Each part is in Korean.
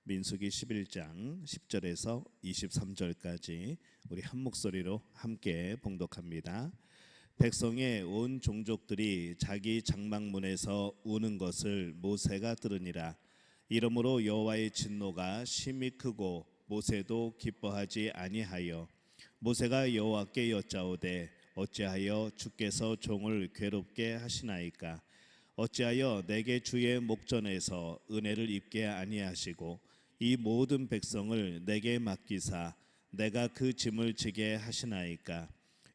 민수기 11장 10절에서 23절까지 우리 한 목소리로 함께 봉독합니다. 백성의 온 종족들이 자기 장막문에서 우는 것을 모세가 들으니라. 이러므로 여호와의 진노가 심히 크고 모세도 기뻐하지 아니하여 모세가 여호와께 여짜오되 어찌하여 주께서 종을 괴롭게 하시나이까? 어찌하여 내게 주의 목전에서 은혜를 입게 아니하시고 이 모든 백성을 내게 맡기사 내가 그 짐을 지게 하시나이까?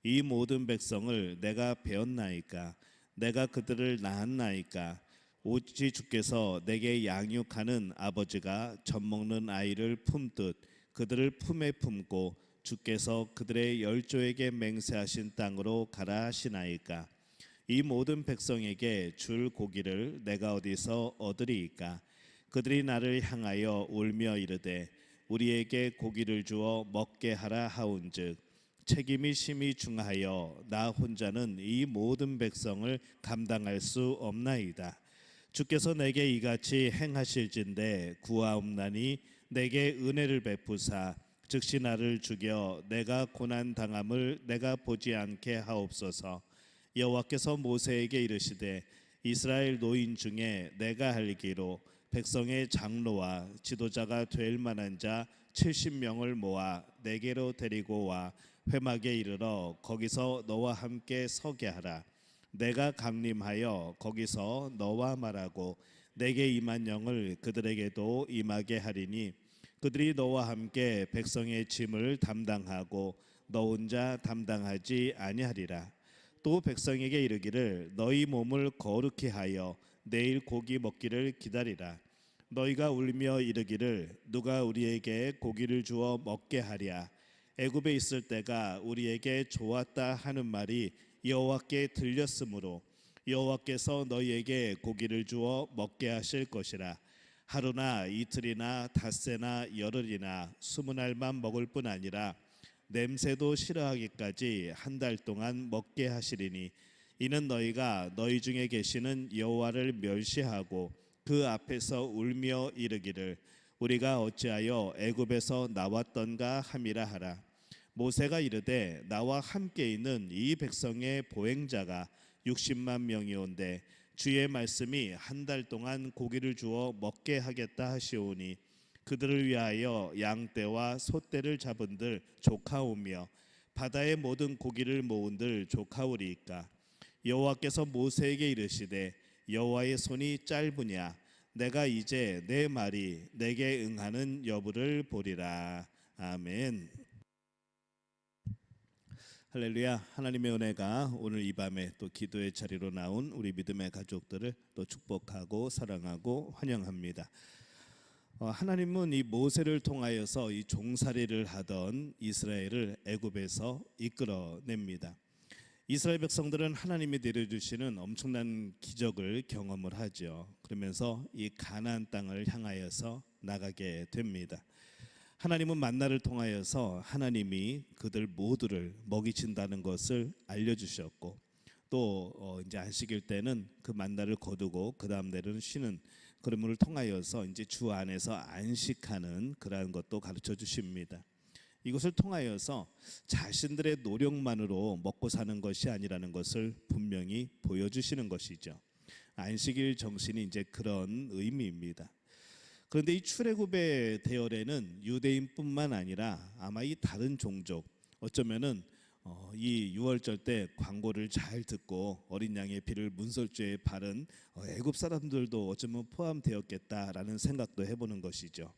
이 모든 백성을 내가 배웠나이까? 내가 그들을 낳았나이까? 오직 주께서 내게 양육하는 아버지가 젖먹는 아이를 품듯 그들을 품에 품고 주께서 그들의 열조에게 맹세하신 땅으로 가라 하시나이까? 이 모든 백성에게 줄 고기를 내가 어디서 얻으리이까? 그들이 나를 향하여 울며 이르되 우리에게 고기를 주어 먹게 하라 하온즉 책임이 심히 중하여 나 혼자는 이 모든 백성을 감당할 수 없나이다. 주께서 내게 이같이 행하실진대 구하옵나니 내게 은혜를 베푸사 즉시 나를 죽여 내가 고난 당함을 내가 보지 않게 하옵소서. 여호와께서 모세에게 이르시되 이스라엘 노인 중에 내가 알기로 백성의 장로와 지도자가 될 만한 자 70명을 모아 내게로 데리고 와 회막에 이르러 거기서 너와 함께 서게 하라. 내가 강림하여 거기서 너와 말하고 내게 임한 영을 그들에게도 임하게 하리니 그들이 너와 함께 백성의 짐을 담당하고 너 혼자 담당하지 아니하리라. 또 백성에게 이르기를 너희 몸을 거룩히 하여 내일 고기 먹기를 기다리라. 너희가 울며 이르기를 누가 우리에게 고기를 주어 먹게 하랴? 애굽에 있을 때가 우리에게 좋았다 하는 말이 여호와께 들렸으므로 여호와께서 너희에게 고기를 주어 먹게 하실 것이라. 하루나 이틀이나 닷새나 열흘이나 20날만 먹을 뿐 아니라 냄새도 싫어하기까지 한 달 동안 먹게 하시리니 이는 너희가 너희 중에 계시는 여호와를 멸시하고 그 앞에서 울며 이르기를 우리가 어찌하여 애굽에서 나왔던가 함이라 하라. 모세가 이르되 나와 함께 있는 이 백성의 보행자가 60만 명이온데 주의 말씀이 한 달 동안 고기를 주어 먹게 하겠다 하시오니 그들을 위하여 양떼와 소떼를 잡은들 조카오며 바다의 모든 고기를 모은들 조카오리이까? 여호와께서 모세에게 이르시되 여호와의 손이 짧으냐? 내가 이제 내 말이 내게 응하는 여부를 보리라. 아멘. 할렐루야. 하나님의 은혜가 오늘 이 밤에 또 기도의 자리로 나온 우리 믿음의 가족들을 또 축복하고 사랑하고 환영합니다. 하나님은 이 모세를 통하여서 이 종살이를 하던 이스라엘을 애굽에서 이끌어냅니다. 이스라엘 백성들은 하나님이 내려주시는 엄청난 기적을 경험을 하죠. 그러면서 이 가나안 땅을 향하여서 나가게 됩니다. 하나님은 만나를 통하여서 하나님이 그들 모두를 먹이신다는 것을 알려주셨고 또 이제 안식일 때는 그 만나를 거두고 그 다음 날은 쉬는 그러므로 통하여서 이제 주 안에서 안식하는 그러한 것도 가르쳐 주십니다. 이것을 통하여서 자신들의 노력만으로 먹고 사는 것이 아니라는 것을 분명히 보여주시는 것이죠. 안식일 정신이 이제 그런 의미입니다. 그런데 이 출애굽의 대열에는 유대인뿐만 아니라 아마 이 다른 종족 어쩌면은 이 유월절 때 광고를 잘 듣고 어린 양의 피를 문설주에 바른 애굽 사람들도 어쩌면 포함되었겠다라는 생각도 해보는 것이죠.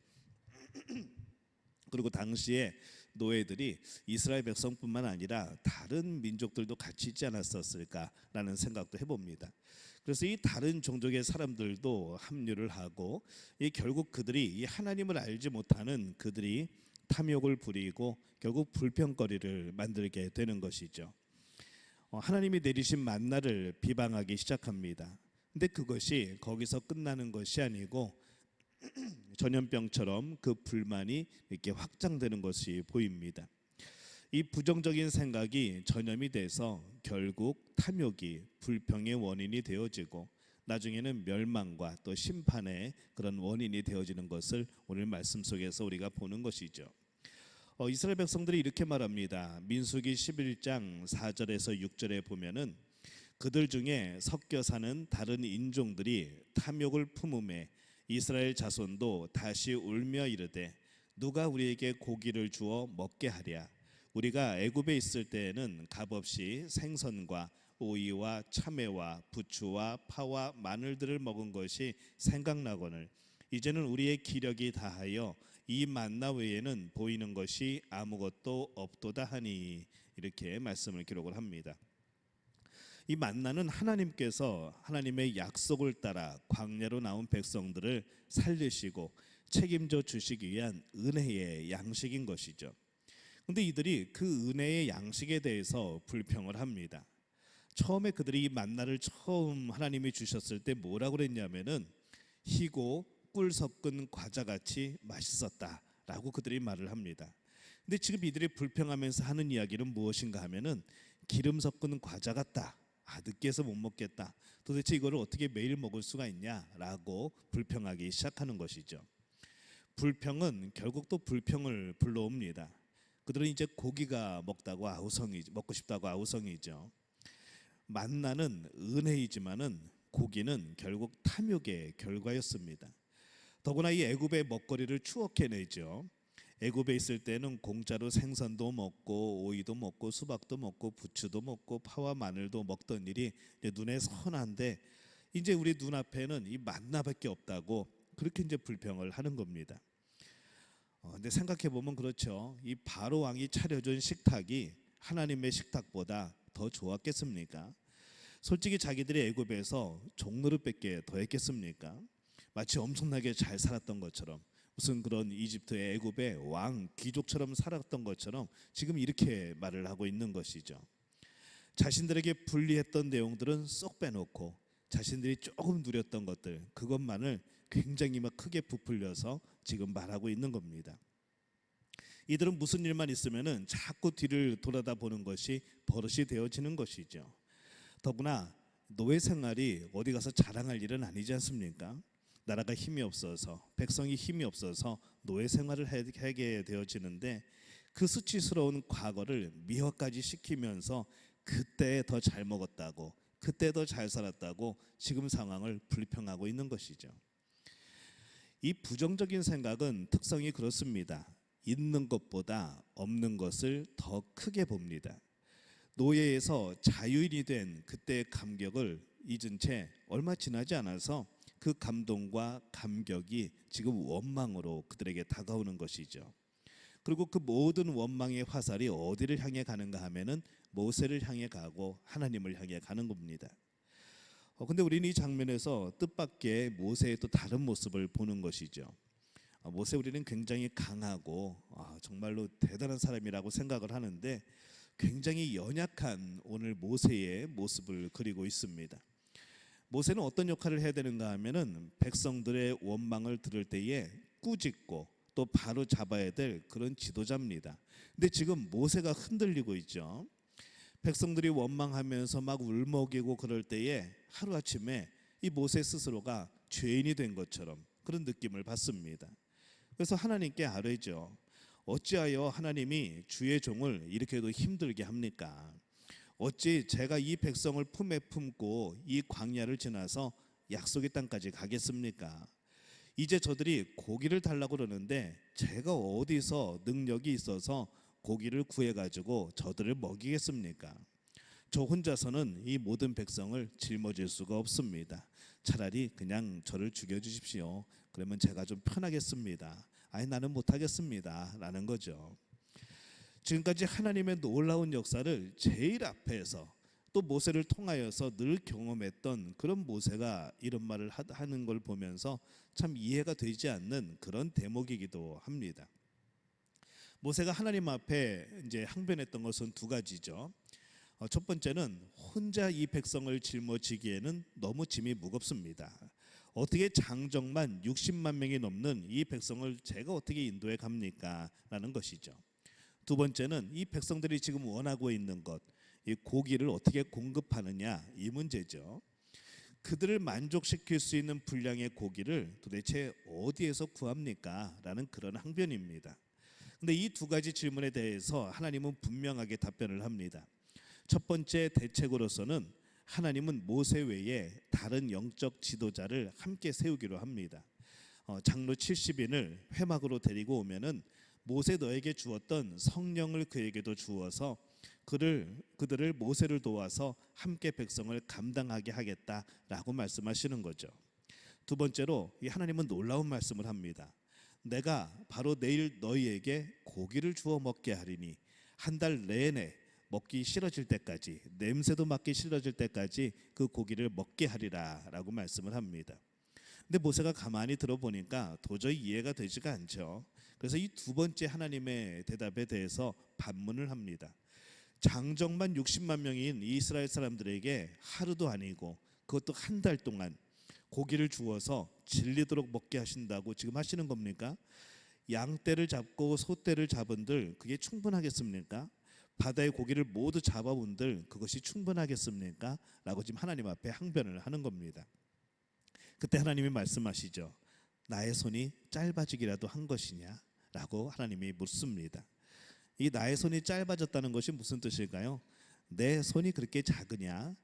그리고 당시에 노예들이 이스라엘 백성뿐만 아니라 다른 민족들도 같이 있지 않았었을까라는 생각도 해봅니다. 그래서 이 다른 종족의 사람들도 합류를 하고 결국 그들이 이 하나님을 알지 못하는 그들이 탐욕을 부리고 결국 불평거리를 만들게 되는 것이죠. 하나님이 내리신 만나를 비방하기 시작합니다. 근데 그것이 거기서 끝나는 것이 아니고 전염병처럼 그 불만이 이렇게 확장되는 것이 보입니다. 이 부정적인 생각이 전염이 돼서 결국 탐욕이 불평의 원인이 되어지고 나중에는 멸망과 또 심판의 그런 원인이 되어지는 것을 오늘 말씀 속에서 우리가 보는 것이죠. 이스라엘 백성들이 이렇게 말합니다. 민수기 11장 4절에서 6절에 보면은 그들 중에 섞여 사는 다른 인종들이 탐욕을 품음에 이스라엘 자손도 다시 울며 이르되 누가 우리에게 고기를 주어 먹게 하랴. 우리가 애굽에 있을 때에는 값없이 생선과 오이와 참외와 부추와 파와 마늘들을 먹은 것이 생각나거늘 이제는 우리의 기력이 다하여 이 만나 외에는 보이는 것이 아무것도 없도다 하니, 이렇게 말씀을 기록을 합니다. 이 만나는 하나님께서 하나님의 약속을 따라 광야로 나온 백성들을 살리시고 책임져 주시기 위한 은혜의 양식인 것이죠. 그런데 이들이 그 은혜의 양식에 대해서 불평을 합니다. 처음에 그들이 이 만나를 처음 하나님이 주셨을 때 뭐라고 그랬냐면은 희고 꿀 섞은 과자같이 맛있었다라고 그들이 말을 합니다. 근데 지금 이들이 불평하면서 하는 이야기는 무엇인가 하면은 기름 섞은 과자 같다. 느끼해서 못 먹겠다. 도대체 이거를 어떻게 매일 먹을 수가 있냐라고 불평하기 시작하는 것이죠. 불평은 결국 또 불평을 불러옵니다. 그들은 이제 고기가 먹고 싶다고 아우성이죠. 만나는 은혜이지만은 고기는 결국 탐욕의 결과였습니다. 더구나 이 애굽의 먹거리를 추억해내죠. 애굽에 있을 때는 공짜로 생선도 먹고 오이도 먹고 수박도 먹고 부추도 먹고 파와 마늘도 먹던 일이 이제 눈에 선한데 이제 우리 눈앞에는 이 만나밖에 없다고 그렇게 이제 불평을 하는 겁니다. 근데 생각해 보면 그렇죠. 이 바로 왕이 차려준 식탁이 하나님의 식탁보다 더 좋았겠습니까? 솔직히 자기들이 애굽에서 종노릇밖에 더 했겠습니까? 마치 엄청나게 잘 살았던 것처럼, 무슨 그런 이집트의 애굽의 왕 귀족처럼 살았던 것처럼 지금 이렇게 말을 하고 있는 것이죠. 자신들에게 불리했던 내용들은 쏙 빼놓고 자신들이 조금 누렸던 것들, 그것만을 굉장히 크게 부풀려서 지금 말하고 있는 겁니다. 이들은 무슨 일만 있으면은 자꾸 뒤를 돌아다 보는 것이 버릇이 되어지는 것이죠. 더구나 노예 생활이 어디 가서 자랑할 일은 아니지 않습니까? 나라가 힘이 없어서, 백성이 힘이 없어서 노예 생활을 하게 되어지는데 그 수치스러운 과거를 미화까지 시키면서 그때 더 잘 먹었다고, 그때 더 잘 살았다고 지금 상황을 불평하고 있는 것이죠. 이 부정적인 생각은 특성이 그렇습니다. 있는 것보다 없는 것을 더 크게 봅니다. 노예에서 자유인이 된 그때의 감격을 잊은 채 얼마 지나지 않아서 그 감동과 감격이 지금 원망으로 그들에게 다가오는 것이죠. 그리고 그 모든 원망의 화살이 어디를 향해 가는가 하면은 모세를 향해 가고 하나님을 향해 가는 겁니다. 근데 우리는 이 장면에서 뜻밖의 모세의 또 다른 모습을 보는 것이죠. 모세 우리는 굉장히 강하고 정말로 대단한 사람이라고 생각을 하는데 굉장히 연약한 오늘 모세의 모습을 그리고 있습니다. 모세는 어떤 역할을 해야 되는가 하면은 백성들의 원망을 들을 때에 꾸짖고 또 바로 잡아야 될 그런 지도자입니다. 근데 지금 모세가 흔들리고 있죠. 백성들이 원망하면서 막 울먹이고 그럴 때에 하루아침에 이 모세 스스로가 죄인이 된 것처럼 그런 느낌을 받습니다. 그래서 하나님께 아뢰죠. 어찌하여 하나님이 주의 종을 이렇게도 힘들게 합니까? 어찌 제가 이 백성을 품에 품고 이 광야를 지나서 약속의 땅까지 가겠습니까? 이제 저들이 고기를 달라고 그러는데 제가 어디서 능력이 있어서 고기를 구해가지고 저들을 먹이겠습니까? 저 혼자서는 이 모든 백성을 짊어질 수가 없습니다. 차라리 그냥 저를 죽여주십시오. 그러면 제가 좀 편하겠습니다. 아니 나는 못하겠습니다 라는 거죠. 지금까지 하나님의 놀라운 역사를 제일 앞에서 또 모세를 통하여서 늘 경험했던 그런 모세가 이런 말을 하는 걸 보면서 참 이해가 되지 않는 그런 대목이기도 합니다. 모세가 하나님 앞에 이제 항변했던 것은 두 가지죠. 첫 번째는 혼자 이 백성을 짊어지기에는 너무 짐이 무겁습니다. 어떻게 장정만 60만 명이 넘는 이 백성을 제가 어떻게 인도해 갑니까? 라는 것이죠. 두 번째는 이 백성들이 지금 원하고 있는 것, 이 고기를 어떻게 공급하느냐 이 문제죠. 그들을 만족시킬 수 있는 분량의 고기를 도대체 어디에서 구합니까? 라는 그런 항변입니다. 근데 이 두 가지 질문에 대해서 하나님은 분명하게 답변을 합니다. 첫 번째 대책으로서는 하나님은 모세 외에 다른 영적 지도자를 함께 세우기로 합니다. 장로 70인을 회막으로 데리고 오면은 모세 너에게 주었던 성령을 그에게도 주어서 그들을 모세를 도와서 함께 백성을 감당하게 하겠다라고 말씀하시는 거죠. 두 번째로 이 하나님은 놀라운 말씀을 합니다. 내가 바로 내일 너희에게 고기를 주어 먹게 하리니 한 달 내내 먹기 싫어질 때까지, 냄새도 맡기 싫어질 때까지 그 고기를 먹게 하리라라고 말씀을 합니다. 근데 모세가 가만히 들어보니까 도저히 이해가 되지가 않죠. 그래서 이 두 번째 하나님의 대답에 대해서 반문을 합니다. 장정만 60만 명인 이스라엘 사람들에게 하루도 아니고 그것도 한 달 동안 고기를 주어서 질리도록 먹게 하신다고 지금 하시는 겁니까? 양떼를 잡고 소떼를 잡은들 그게 충분하겠습니까? 바다의 고기를 모두 잡아본들 그것이 충분하겠습니까? 라고 지금 하나님 앞에 항변을 하는 겁니다. 그때 하나님이 말씀하시죠. 나의 손이 짧아지기라도 한 것이냐? 라고 하나님이 묻습니다. 이 나의 손이 짧아졌다는 것이 무슨 뜻일까요? 내 손이 그렇게 작으냐?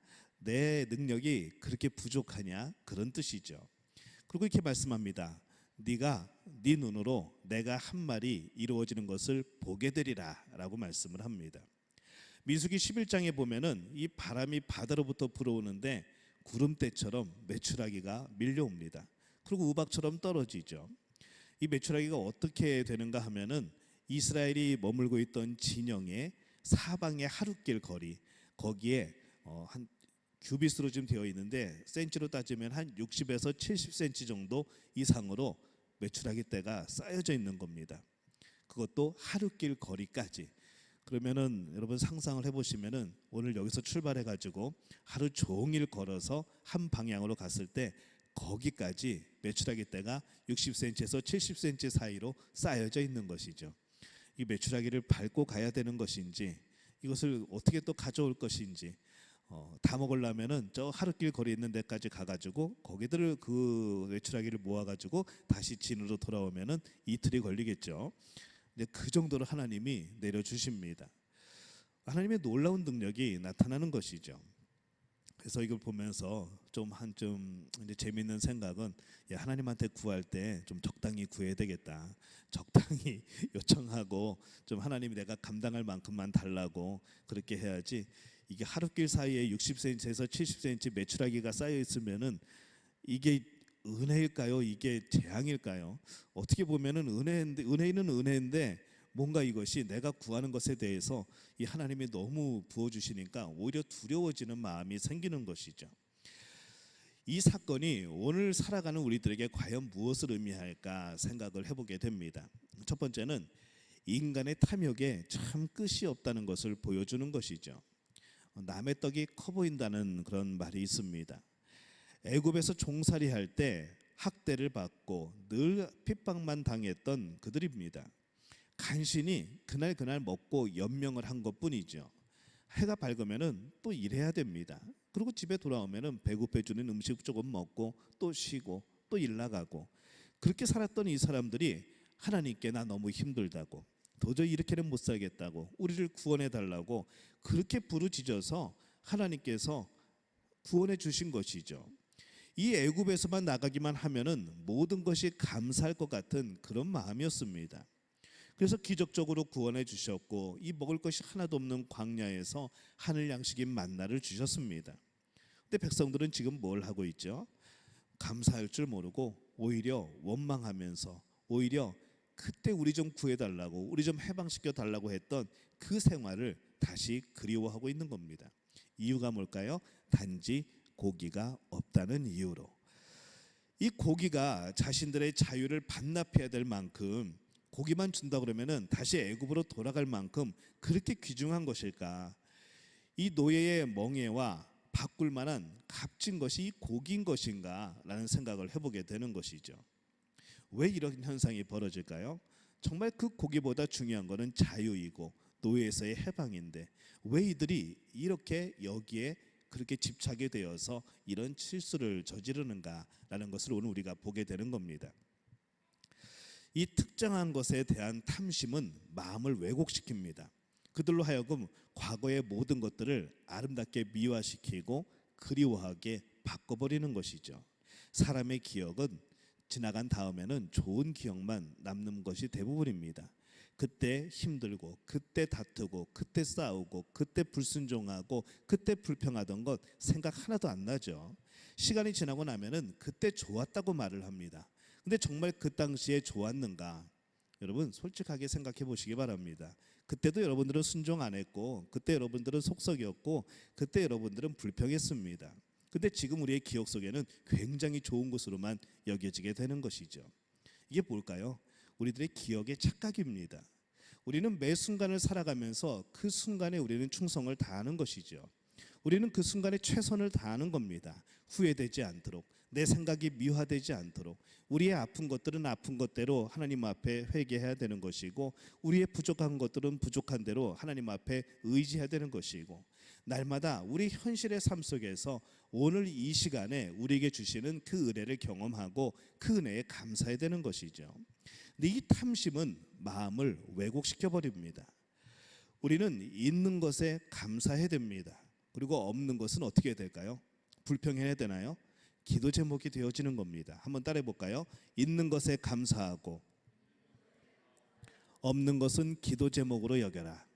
내 능력이 그렇게 부족하냐? 그런 뜻이죠. 그리고 이렇게 말씀합니다. 네가 네 눈으로 내가 한 말이 이루어지는 것을 보게 되리라 라고 말씀을 합니다. 민수기 11장에 보면은 이 바람이 바다로부터 불어오는데 구름대처럼 메추라기가 밀려옵니다. 그리고 우박처럼 떨어지죠. 이 메추라기가 어떻게 되는가 하면은 이스라엘이 머물고 있던 진영의 사방의 하룻길 거리 거기에 한 규빗으로 지금 되어 있는데 센치로 따지면 한 60에서 70cm 정도 이상으로 메추라기 떼가 쌓여져 있는 겁니다. 그것도 하룻길 거리까지. 그러면은 여러분 상상을 해보시면은 오늘 여기서 출발해 가지고 하루 종일 걸어서 한 방향으로 갔을 때 거기까지 메추라기 떼가 60cm에서 70cm 사이로 쌓여져 있는 것이죠. 이 메추라기를 밟고 가야 되는 것인지 이것을 어떻게 또 가져올 것인지 다 먹으려면은 저 하룻길 거리 있는 데까지 가가지고 거기들을 그 메추라기를 모아가지고 다시 진으로 돌아오면은 이틀이 걸리겠죠. 근데 그 정도로 하나님이 내려주십니다. 하나님의 놀라운 능력이 나타나는 것이죠. 그래서 이걸 보면서 좀 이제 재밌는 생각은 하나님한테 구할 때 좀 적당히 구해야 되겠다. 적당히 요청하고 좀 하나님이 내가 감당할 만큼만 달라고 그렇게 해야지. 이게 하룻길 사이에 60cm에서 70cm 메추라기가 쌓여 있으면은 이게 은혜일까요? 이게 재앙일까요? 어떻게 보면은 은혜는 은혜인데 뭔가 이것이 내가 구하는 것에 대해서 이 하나님이 너무 부어주시니까 오히려 두려워지는 마음이 생기는 것이죠. 이 사건이 오늘 살아가는 우리들에게 과연 무엇을 의미할까 생각을 해보게 됩니다. 첫 번째는 인간의 탐욕에 참 끝이 없다는 것을 보여주는 것이죠. 남의 떡이 커 보인다는 그런 말이 있습니다. 애굽에서 종살이 할 때 학대를 받고 늘 핍박만 당했던 그들입니다. 간신히 그날 먹고 연명을 한 것뿐이죠. 해가 밝으면은 또 일해야 됩니다. 그리고 집에 돌아오면은 배고파주는 음식 조금 먹고 또 쉬고 또 일 나가고 그렇게 살았던 이 사람들이 하나님께 나 너무 힘들다고 도저히 이렇게는 못 살겠다고 우리를 구원해 달라고 그렇게 부르짖어서 하나님께서 구원해 주신 것이죠. 이 애굽에서만 나가기만 하면은 모든 것이 감사할 것 같은 그런 마음이었습니다. 그래서 기적적으로 구원해 주셨고 이 먹을 것이 하나도 없는 광야에서 하늘 양식인 만나를 주셨습니다. 근데 백성들은 지금 뭘 하고 있죠? 감사할 줄 모르고 오히려 원망하면서 오히려 그때 우리 좀 구해달라고 우리 좀 해방시켜 달라고 했던 그 생활을 다시 그리워하고 있는 겁니다. 이유가 뭘까요? 단지 고기가 없다는 이유로. 이 고기가 자신들의 자유를 반납해야 될 만큼 고기만 준다 그러면은 다시 애굽으로 돌아갈 만큼 그렇게 귀중한 것일까? 이 노예의 멍에와 바꿀 만한 값진 것이 이 고기인 것인가? 라는 생각을 해보게 되는 것이죠. 왜 이런 현상이 벌어질까요? 정말 그 고기보다 중요한 것은 자유이고 노예에서의 해방인데 왜 이들이 이렇게 여기에 그렇게 집착이 되어서 이런 실수를 저지르는가라는 것을 오늘 우리가 보게 되는 겁니다. 이 특정한 것에 대한 탐심은 마음을 왜곡시킵니다. 그들로 하여금 과거의 모든 것들을 아름답게 미화시키고 그리워하게 바꿔버리는 것이죠. 사람의 기억은 지나간 다음에는 좋은 기억만 남는 것이 대부분입니다. 그때 힘들고 그때 다투고 그때 싸우고 그때 불순종하고 그때 불평하던 것 생각 하나도 안 나죠. 시간이 지나고 나면은 그때 좋았다고 말을 합니다. 근데 정말 그 당시에 좋았는가? 여러분 솔직하게 생각해 보시기 바랍니다. 그때도 여러분들은 순종 안 했고 그때 여러분들은 속썩이었고 그때 여러분들은 불평했습니다. 근데 지금 우리의 기억 속에는 굉장히 좋은 것으로만 여겨지게 되는 것이죠. 이게 뭘까요? 우리들의 기억의 착각입니다. 우리는 매 순간을 살아가면서 그 순간에 우리는 충성을 다하는 것이죠. 우리는 그 순간에 최선을 다하는 겁니다. 후회되지 않도록, 내 생각이 미화되지 않도록, 우리의 아픈 것들은 아픈 것대로 하나님 앞에 회개해야 되는 것이고, 우리의 부족한 것들은 부족한 대로 하나님 앞에 의지해야 되는 것이고, 날마다 우리 현실의 삶 속에서 오늘 이 시간에 우리에게 주시는 그 은혜를 경험하고 그 은혜에 감사해야 되는 것이죠. 근데 이 탐심은 마음을 왜곡시켜 버립니다. 우리는 있는 것에 감사해야 됩니다. 그리고 없는 것은 어떻게 해야 될까요? 불평해야 되나요? 기도 제목이 되어지는 겁니다. 한번 따라해 볼까요? 있는 것에 감사하고 없는 것은 기도 제목으로 여겨라.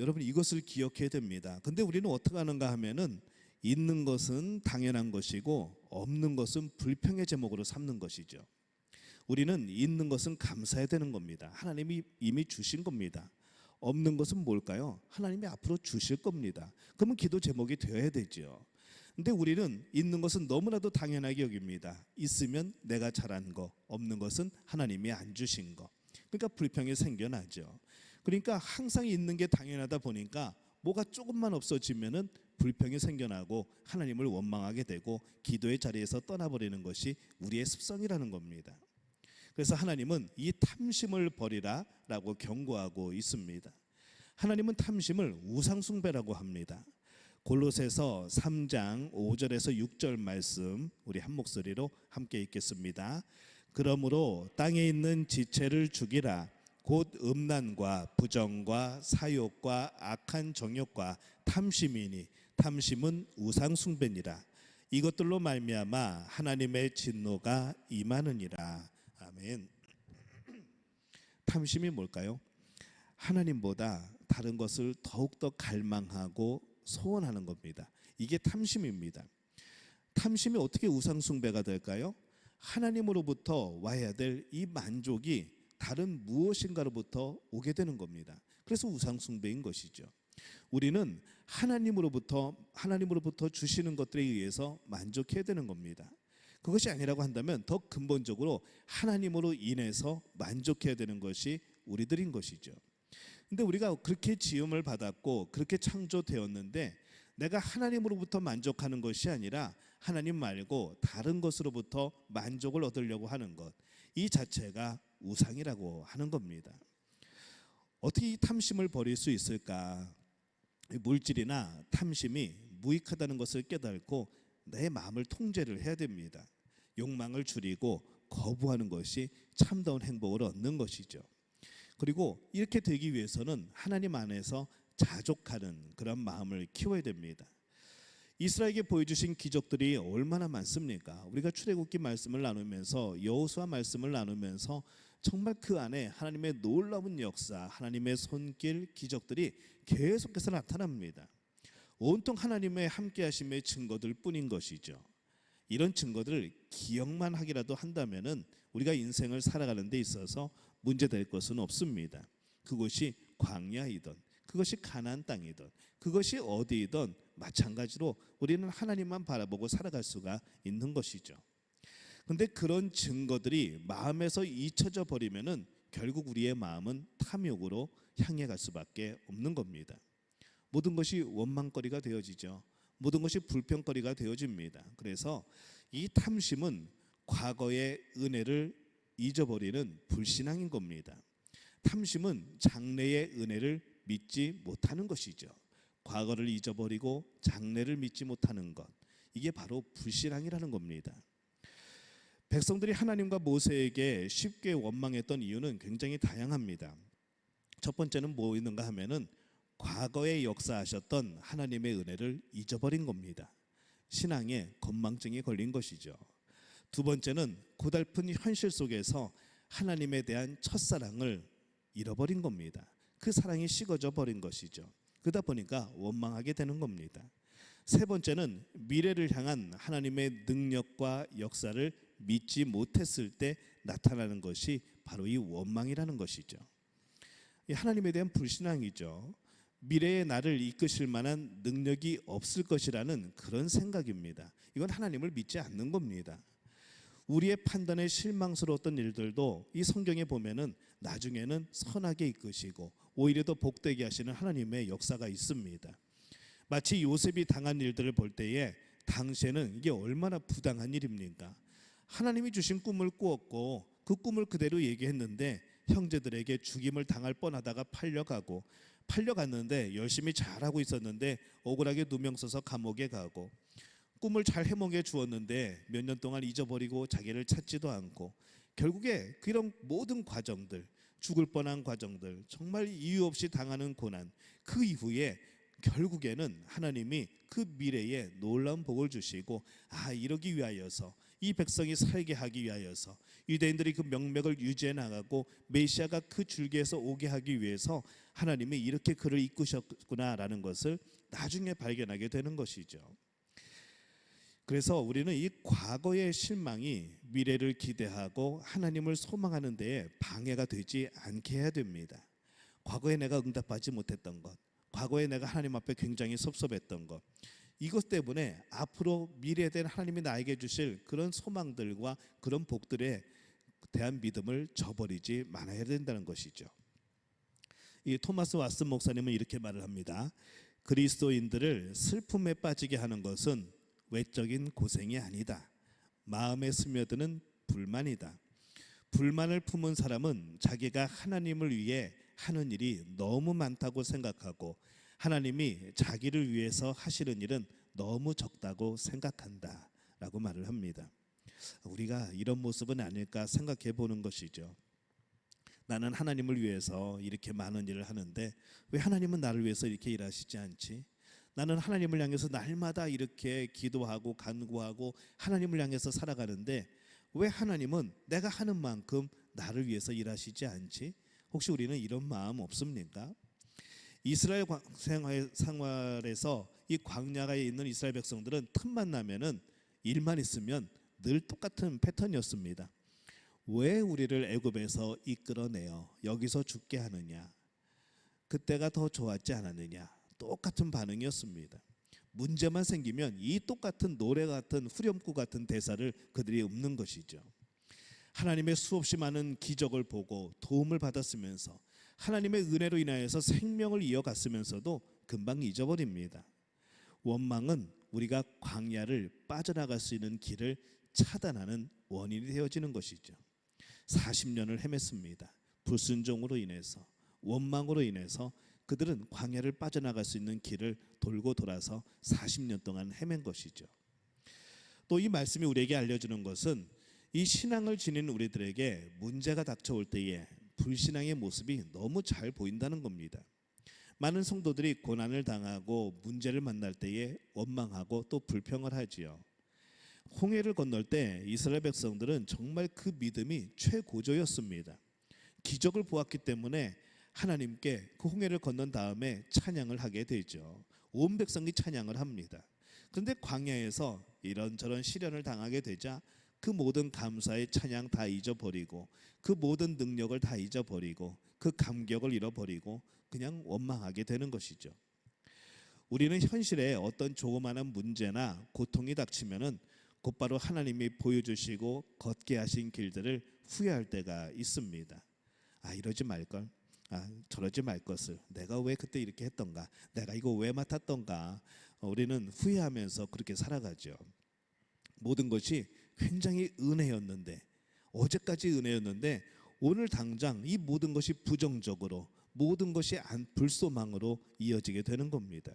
여러분 이것을 기억해야 됩니다. 근데 우리는 어떻게 하는가 하면은 있는 것은 당연한 것이고 없는 것은 불평의 제목으로 삼는 것이죠. 우리는 있는 것은 감사해야 되는 겁니다. 하나님이 이미 주신 겁니다. 없는 것은 뭘까요? 하나님이 앞으로 주실 겁니다. 그러면 기도 제목이 되어야 되죠. 근데 우리는 있는 것은 너무나도 당연하게 여깁니다. 있으면 내가 잘한 거, 없는 것은 하나님이 안 주신 거. 그러니까 불평이 생겨나죠. 그러니까 항상 있는 게 당연하다 보니까 뭐가 조금만 없어지면은 불평이 생겨나고 하나님을 원망하게 되고 기도의 자리에서 떠나버리는 것이 우리의 습성이라는 겁니다. 그래서 하나님은 이 탐심을 버리라 라고 경고하고 있습니다. 하나님은 탐심을 우상숭배라고 합니다. 골로새서 3장 5절에서 6절 말씀 우리 한 목소리로 함께 읽겠습니다. 그러므로 땅에 있는 지체를 죽이라. 곧 음란과 부정과 사욕과 악한 정욕과 탐심이니 탐심은 우상숭배니라. 이것들로 말미암아 하나님의 진노가 임하느니라. 아멘. 탐심이 뭘까요? 하나님보다 다른 것을 더욱더 갈망하고 소원하는 겁니다. 이게 탐심입니다. 탐심이 어떻게 우상숭배가 될까요? 하나님으로부터 와야 될 이 만족이 다른 무엇인가로부터 오게 되는 겁니다. 그래서 우상숭배인 것이죠. 우리는 하나님으로부터 주시는 것들에 의해서 만족해야 되는 겁니다. 그것이 아니라고 한다면 더 근본적으로 하나님으로 인해서 만족해야 되는 것이 우리들인 것이죠. 근데 우리가 그렇게 지음을 받았고 그렇게 창조되었는데 내가 하나님으로부터 만족하는 것이 아니라 하나님 말고 다른 것으로부터 만족을 얻으려고 하는 것, 이 자체가 우상이라고 하는 겁니다. 어떻게 이 탐심을 버릴 수 있을까? 물질이나 탐심이 무익하다는 것을 깨닫고 내 마음을 통제를 해야 됩니다. 욕망을 줄이고 거부하는 것이 참다운 행복을 얻는 것이죠. 그리고 이렇게 되기 위해서는 하나님 안에서 자족하는 그런 마음을 키워야 됩니다. 이스라엘에게 보여주신 기적들이 얼마나 많습니까? 우리가 출애굽기 말씀을 나누면서 여호수아 말씀을 나누면서 정말 그 안에 하나님의 놀라운 역사, 하나님의 손길, 기적들이 계속해서 나타납니다. 온통 하나님의 함께하심의 증거들 뿐인 것이죠. 이런 증거들을 기억만 하기라도 한다면은 우리가 인생을 살아가는 데 있어서 문제될 것은 없습니다. 그것이 광야이든 그것이 가나안 땅이든 그것이 어디이든 마찬가지로 우리는 하나님만 바라보고 살아갈 수가 있는 것이죠. 근데 그런 증거들이 마음에서 잊혀져 버리면은 결국 우리의 마음은 탐욕으로 향해 갈 수밖에 없는 겁니다. 모든 것이 원망거리가 되어지죠. 모든 것이 불평거리가 되어집니다. 그래서 이 탐심은 과거의 은혜를 잊어버리는 불신앙인 겁니다. 탐심은 장래의 은혜를 믿지 못하는 것이죠. 과거를 잊어버리고 장래를 믿지 못하는 것, 이게 바로 불신앙이라는 겁니다. 백성들이 하나님과 모세에게 쉽게 원망했던 이유는 굉장히 다양합니다. 첫 번째는 뭐 있는가 하면은 과거에 역사하셨던 하나님의 은혜를 잊어버린 겁니다. 신앙에 건망증이 걸린 것이죠. 두 번째는 고달픈 현실 속에서 하나님에 대한 첫사랑을 잃어버린 겁니다. 그 사랑이 식어져 버린 것이죠. 그러다 보니까 원망하게 되는 겁니다. 세 번째는 미래를 향한 하나님의 능력과 역사를 믿지 못했을 때 나타나는 것이 바로 이 원망이라는 것이죠. 이 하나님에 대한 불신앙이죠. 미래의 나를 이끄실 만한 능력이 없을 것이라는 그런 생각입니다. 이건 하나님을 믿지 않는 겁니다. 우리의 판단에 실망스러웠던 일들도 이 성경에 보면은 나중에는 선하게 이끄시고 오히려 더 복되게 하시는 하나님의 역사가 있습니다. 마치 요셉이 당한 일들을 볼 때에 당시에는 이게 얼마나 부당한 일입니까? 하나님이 주신 꿈을 꾸었고 그 꿈을 그대로 얘기했는데 형제들에게 죽임을 당할 뻔하다가 팔려갔는데 열심히 잘하고 있었는데 억울하게 누명 써서 감옥에 가고, 꿈을 잘 해먹여 주었는데 몇 년 동안 잊어버리고 자기를 찾지도 않고, 결국에 그런 모든 과정들, 죽을 뻔한 과정들, 정말 이유 없이 당하는 고난, 그 이후에 결국에는 하나님이 그 미래에 놀라운 복을 주시고, 이러기 위하여서, 이 백성이 살게 하기 위하여서, 유대인들이 그 명맥을 유지해 나가고 메시아가 그 줄기에서 오게 하기 위해서 하나님이 이렇게 그를 이끄셨구나라는 것을 나중에 발견하게 되는 것이죠. 그래서 우리는 이 과거의 실망이 미래를 기대하고 하나님을 소망하는 데에 방해가 되지 않게 해야 됩니다. 과거에 내가 응답하지 못했던 것, 과거에 내가 하나님 앞에 굉장히 섭섭했던 것, 이것 때문에 앞으로 미래에 대한 하나님이 나에게 주실 그런 소망들과 그런 복들에 대한 믿음을 저버리지 말아야 된다는 것이죠. 이 토마스 왓슨 목사님은 이렇게 말을 합니다. 그리스도인들을 슬픔에 빠지게 하는 것은 외적인 고생이 아니다. 마음에 스며드는 불만이다. 불만을 품은 사람은 자기가 하나님을 위해 하는 일이 너무 많다고 생각하고 하나님이 자기를 위해서 하시는 일은 너무 적다고 생각한다 라고 말을 합니다. 우리가 이런 모습은 아닐까 생각해 보는 것이죠. 나는 하나님을 위해서 이렇게 많은 일을 하는데 왜 하나님은 나를 위해서 이렇게 일하시지 않지? 나는 하나님을 향해서 날마다 이렇게 기도하고 간구하고 하나님을 향해서 살아가는데 왜 하나님은 내가 하는 만큼 나를 위해서 일하시지 않지? 혹시 우리는 이런 마음 없습니까? 이스라엘 생활에서 이 광야가에 있는 이스라엘 백성들은 틈만 나면은 일만 있으면 늘 똑같은 패턴이었습니다. 왜 우리를 애굽에서 이끌어내어 여기서 죽게 하느냐? 그때가 더 좋았지 않았느냐? 똑같은 반응이었습니다. 문제만 생기면 이 똑같은 노래 같은 후렴구 같은 대사를 그들이 읊는 것이죠. 하나님의 수없이 많은 기적을 보고 도움을 받았으면서 하나님의 은혜로 인하여서 생명을 이어갔으면서도 금방 잊어버립니다. 원망은 우리가 광야를 빠져나갈 수 있는 길을 차단하는 원인이 되어지는 것이죠. 40년을 헤맸습니다. 불순종으로 인해서, 원망으로 인해서 그들은 광야를 빠져나갈 수 있는 길을 돌고 돌아서 40년 동안 헤맨 것이죠. 또 이 말씀이 우리에게 알려주는 것은 이 신앙을 지닌 우리들에게 문제가 닥쳐올 때에 불신앙의 모습이 너무 잘 보인다는 겁니다. 많은 성도들이 고난을 당하고 문제를 만날 때에 원망하고 또 불평을 하지요. 홍해를 건널 때 이스라엘 백성들은 정말 그 믿음이 최고조였습니다. 기적을 보았기 때문에 하나님께 그 홍해를 건넌 다음에 찬양을 하게 되죠. 온 백성이 찬양을 합니다. 그런데 광야에서 이런저런 시련을 당하게 되자 그 모든 감사의 찬양 다 잊어버리고 그 모든 능력을 다 잊어버리고 그 감격을 잃어버리고 그냥 원망하게 되는 것이죠. 우리는 현실에 어떤 조그마한 문제나 고통이 닥치면은 곧바로 하나님이 보여주시고 걷게 하신 길들을 후회할 때가 있습니다. 이러지 말걸, 저러지 말 것을, 내가 왜 그때 이렇게 했던가, 내가 이거 왜 맡았던가. 우리는 후회하면서 그렇게 살아가죠. 모든 것이 굉장히 은혜였는데, 어제까지 은혜였는데 오늘 당장 이 모든 것이 부정적으로, 모든 것이 불소망으로 이어지게 되는 겁니다.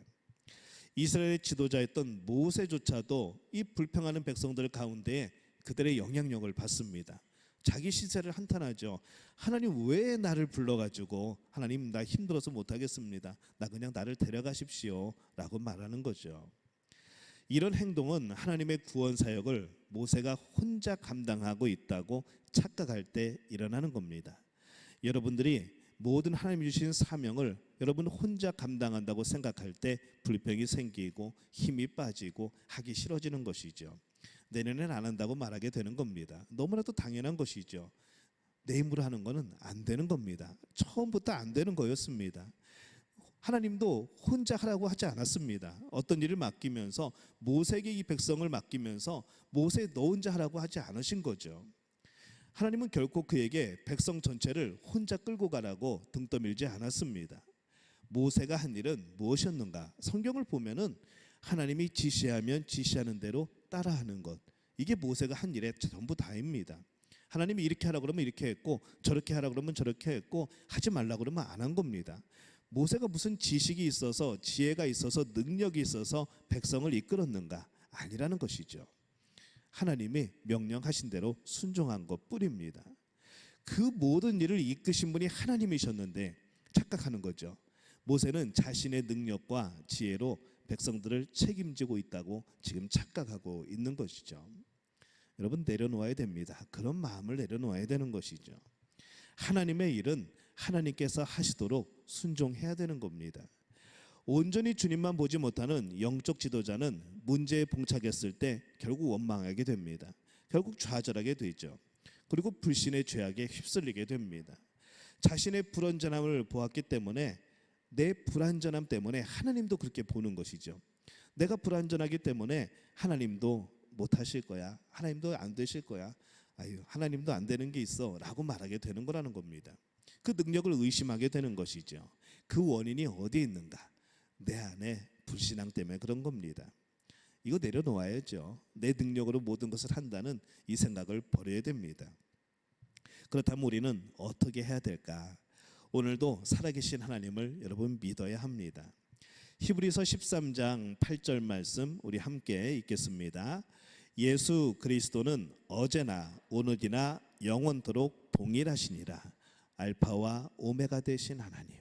이스라엘의 지도자였던 모세조차도 이 불평하는 백성들 가운데 그들의 영향력을 받습니다. 자기 시세를 한탄하죠. 하나님 왜 나를 불러가지고, 하나님 나 힘들어서 못하겠습니다, 나 그냥 나를 데려가십시오 라고 말하는 거죠. 이런 행동은 하나님의 구원 사역을 모세가 혼자 감당하고 있다고 착각할 때 일어나는 겁니다. 여러분들이 모든 하나님이 주신 사명을 여러분 혼자 감당한다고 생각할 때 불평이 생기고 힘이 빠지고 하기 싫어지는 것이죠. 내년엔 안 한다고 말하게 되는 겁니다. 너무나도 당연한 것이죠. 내 힘으로 하는 거는 안 되는 겁니다. 처음부터 안 되는 거였습니다. 하나님도 혼자 하라고 하지 않았습니다. 어떤 일을 맡기면서 모세에게 이 백성을 맡기면서 모세 너 혼자 하라고 하지 않으신 거죠. 하나님은 결코 그에게 백성 전체를 혼자 끌고 가라고 등 떠밀지 않았습니다. 모세가 한 일은 무엇이었는가? 성경을 보면은 하나님이 지시하면 지시하는 대로 따라하는 것, 이게 모세가 한 일의 전부 다입니다. 하나님이 이렇게 하라고 그러면 이렇게 했고, 저렇게 하라고 그러면 저렇게 했고, 하지 말라고 그러면 안 한 겁니다. 모세가 무슨 지식이 있어서, 지혜가 있어서, 능력이 있어서 백성을 이끌었는가? 아니라는 것이죠. 하나님이 명령하신 대로 순종한 것 뿐입니다. 그 모든 일을 이끄신 분이 하나님이셨는데 착각하는 거죠. 모세는 자신의 능력과 지혜로 백성들을 책임지고 있다고 지금 착각하고 있는 것이죠. 여러분, 내려놓아야 됩니다. 그런 마음을 내려놓아야 되는 것이죠. 하나님의 일은 하나님께서 하시도록 순종해야 되는 겁니다. 온전히 주님만 보지 못하는 영적 지도자는 문제에 봉착했을 때 결국 원망하게 됩니다. 결국 좌절하게 되죠. 그리고 불신의 죄악에 휩쓸리게 됩니다. 자신의 불완전함을 보았기 때문에 내 불완전함 때문에 하나님도 그렇게 보는 것이죠. 내가 불완전하기 때문에 하나님도 못하실 거야, 하나님도 안 되실 거야, 아유 하나님도 안 되는 게 있어 라고 말하게 되는 거라는 겁니다. 그 능력을 의심하게 되는 것이죠. 그 원인이 어디에 있는가? 내 안에 불신앙 때문에 그런 겁니다. 이거 내려놓아야죠. 내 능력으로 모든 것을 한다는 이 생각을 버려야 됩니다. 그렇다면 우리는 어떻게 해야 될까? 오늘도 살아계신 하나님을 여러분 믿어야 합니다. 히브리서 13장 8절 말씀 우리 함께 읽겠습니다. 예수 그리스도는 어제나 오늘이나 영원토록 동일하시니라. 알파와 오메가 되신 하나님,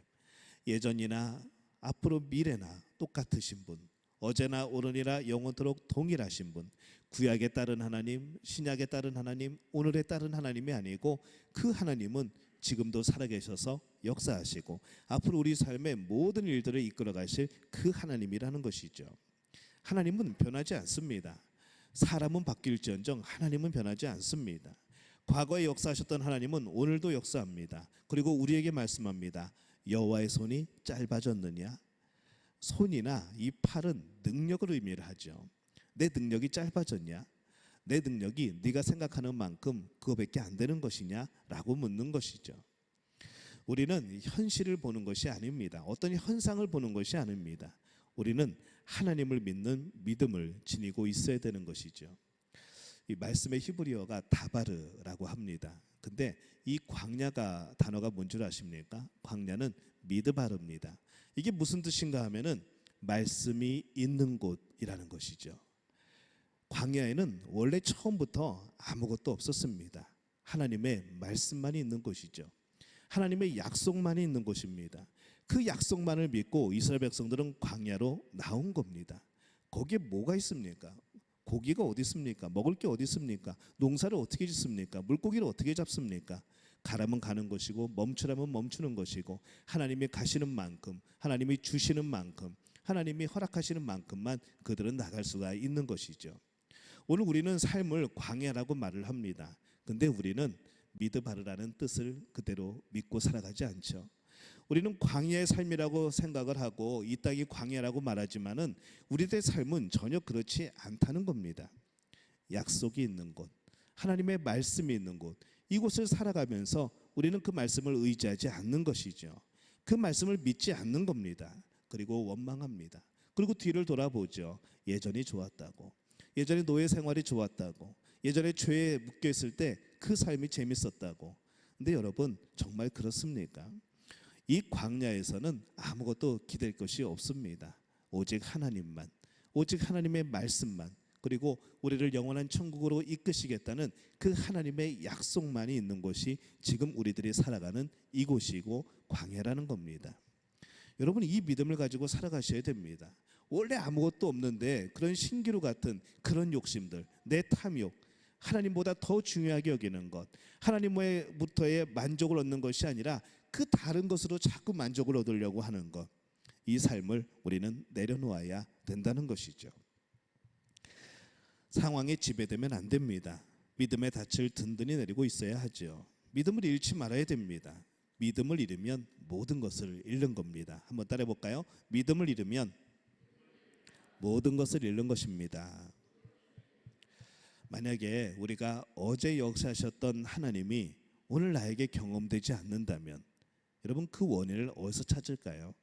예전이나 앞으로 미래나 똑같으신 분, 어제나 오늘이나 영원토록 동일하신 분, 구약에 따른 하나님, 신약에 따른 하나님, 오늘에 따른 하나님이 아니고 그 하나님은 지금도 살아계셔서 역사하시고 앞으로 우리 삶의 모든 일들을 이끌어 가실 그 하나님이라는 것이죠. 하나님은 변하지 않습니다. 사람은 바뀔지언정 하나님은 변하지 않습니다. 과거에 역사하셨던 하나님은 오늘도 역사합니다. 그리고 우리에게 말씀합니다. 여호와의 손이 짧아졌느냐? 손이나 이 팔은 능력을 의미를 하죠. 내 능력이 짧아졌냐? 내 능력이 네가 생각하는 만큼 그거밖에 안 되는 것이냐? 라고 묻는 것이죠. 우리는 현실을 보는 것이 아닙니다. 어떤 현상을 보는 것이 아닙니다. 우리는 하나님을 믿는 믿음을 지니고 있어야 되는 것이죠. 이 말씀의 히브리어가 다바르라고 합니다. 근데 이 광야가 단어가 뭔 줄 아십니까? 광야는 미드바르입니다. 이게 무슨 뜻인가 하면은 말씀이 있는 곳이라는 것이죠. 광야에는 원래 처음부터 아무것도 없었습니다. 하나님의 말씀만이 있는 곳이죠. 하나님의 약속만이 있는 곳입니다. 그 약속만을 믿고 이스라엘 백성들은 광야로 나온 겁니다. 거기에 뭐가 있습니까? 고기가 어디 있습니까? 먹을 게 어디 있습니까? 농사를 어떻게 짓습니까? 물고기를 어떻게 잡습니까? 가라면 가는 것이고 멈추라면 멈추는 것이고 하나님이 가시는 만큼, 하나님이 주시는 만큼, 하나님이 허락하시는 만큼만 그들은 나갈 수가 있는 것이죠. 오늘 우리는 삶을 광야라고 말을 합니다. 근데 우리는 미드바르라는 뜻을 그대로 믿고 살아가지 않죠. 우리는 광야의 삶이라고 생각을 하고 이 땅이 광야라고 말하지만은 우리들의 삶은 전혀 그렇지 않다는 겁니다. 약속이 있는 곳, 하나님의 말씀이 있는 곳, 이곳을 살아가면서 우리는 그 말씀을 의지하지 않는 것이죠. 그 말씀을 믿지 않는 겁니다. 그리고 원망합니다. 그리고 뒤를 돌아보죠. 예전이 좋았다고, 예전에 노예 생활이 좋았다고, 예전에 죄에 묶여 있을 때 그 삶이 재밌었다고. 근데 여러분 정말 그렇습니까? 이 광야에서는 아무것도 기댈 것이 없습니다. 오직 하나님만, 오직 하나님의 말씀만, 그리고 우리를 영원한 천국으로 이끄시겠다는 그 하나님의 약속만이 있는 곳이 지금 우리들이 살아가는 이곳이고 광야라는 겁니다. 여러분, 이 믿음을 가지고 살아가셔야 됩니다. 원래 아무것도 없는데 그런 신기루 같은 그런 욕심들, 내 탐욕, 하나님보다 더 중요하게 여기는 것, 하나님으로부터의 만족을 얻는 것이 아니라 그 다른 것으로 자꾸 만족을 얻으려고 하는 것, 이 삶을 우리는 내려놓아야 된다는 것이죠. 상황에 지배되면 안 됩니다. 믿음의 닻을 든든히 내리고 있어야 하죠. 믿음을 잃지 말아야 됩니다. 믿음을 잃으면 모든 것을 잃는 겁니다. 한번 따라해 볼까요? 믿음을 잃으면 모든 것을 잃는 것입니다. 만약에 우리가 어제 역사하셨던 하나님이 오늘 나에게 경험되지 않는다면 여러분, 그 원인을 어디서 찾을까요?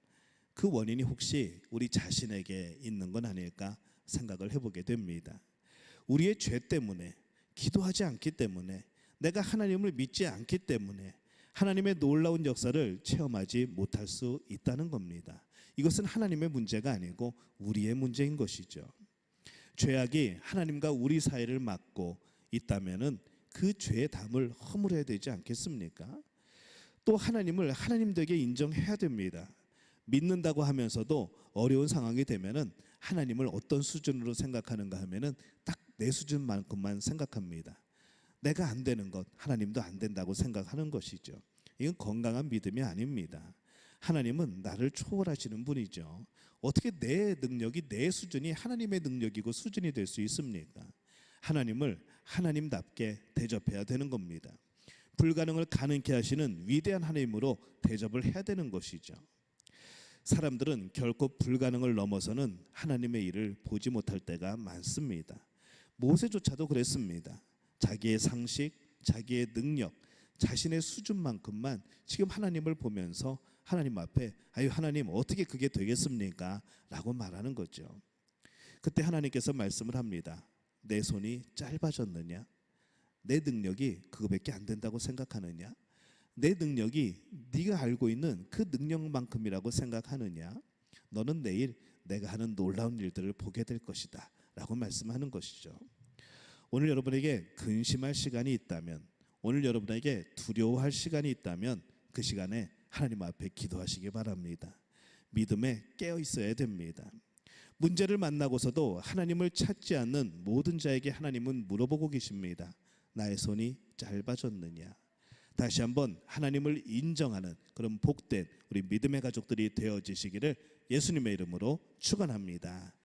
그 원인이 혹시 우리 자신에게 있는 건 아닐까 생각을 해보게 됩니다. 우리의 죄 때문에, 기도하지 않기 때문에, 내가 하나님을 믿지 않기 때문에 하나님의 놀라운 역사를 체험하지 못할 수 있다는 겁니다. 이것은 하나님의 문제가 아니고 우리의 문제인 것이죠. 죄악이 하나님과 우리 사이를 막고 있다면은 그 죄의 담을 허물어야 되지 않겠습니까? 또 하나님을 하나님 되게 인정해야 됩니다. 믿는다고 하면서도 어려운 상황이 되면은 하나님을 어떤 수준으로 생각하는가 하면은 딱 내 수준만큼만 생각합니다. 내가 안 되는 것, 하나님도 안 된다고 생각하는 것이죠. 이건 건강한 믿음이 아닙니다. 하나님은 나를 초월하시는 분이죠. 어떻게 내 능력이, 내 수준이 하나님의 능력이고 수준이 될 수 있습니까? 하나님을 하나님답게 대접해야 되는 겁니다. 불가능을 가능케 하시는 위대한 하나님으로 대접을 해야 되는 것이죠. 사람들은 결코 불가능을 넘어서는 하나님의 일을 보지 못할 때가 많습니다. 모세조차도 그랬습니다. 자기의 상식, 자기의 능력, 자신의 수준만큼만 지금 하나님을 보면서 하나님 앞에 아유 하나님 어떻게 그게 되겠습니까? 라고 말하는 거죠. 그때 하나님께서 말씀을 합니다. 내 손이 짧아졌느냐? 내 능력이 그거밖에 안 된다고 생각하느냐? 내 능력이 네가 알고 있는 그 능력만큼이라고 생각하느냐? 너는 내일 내가 하는 놀라운 일들을 보게 될 것이다 라고 말씀하는 것이죠. 오늘 여러분에게 근심할 시간이 있다면, 오늘 여러분에게 두려워할 시간이 있다면 그 시간에 하나님 앞에 기도하시기 바랍니다. 믿음에 깨어 있어야 됩니다. 문제를 만나고서도 하나님을 찾지 않는 모든 자에게 하나님은 물어보고 계십니다. 나의 손이 짧아졌느냐? 다시 한번 하나님을 인정하는 그런 복된 우리 믿음의 가족들이 되어지시기를 예수님의 이름으로 축원합니다.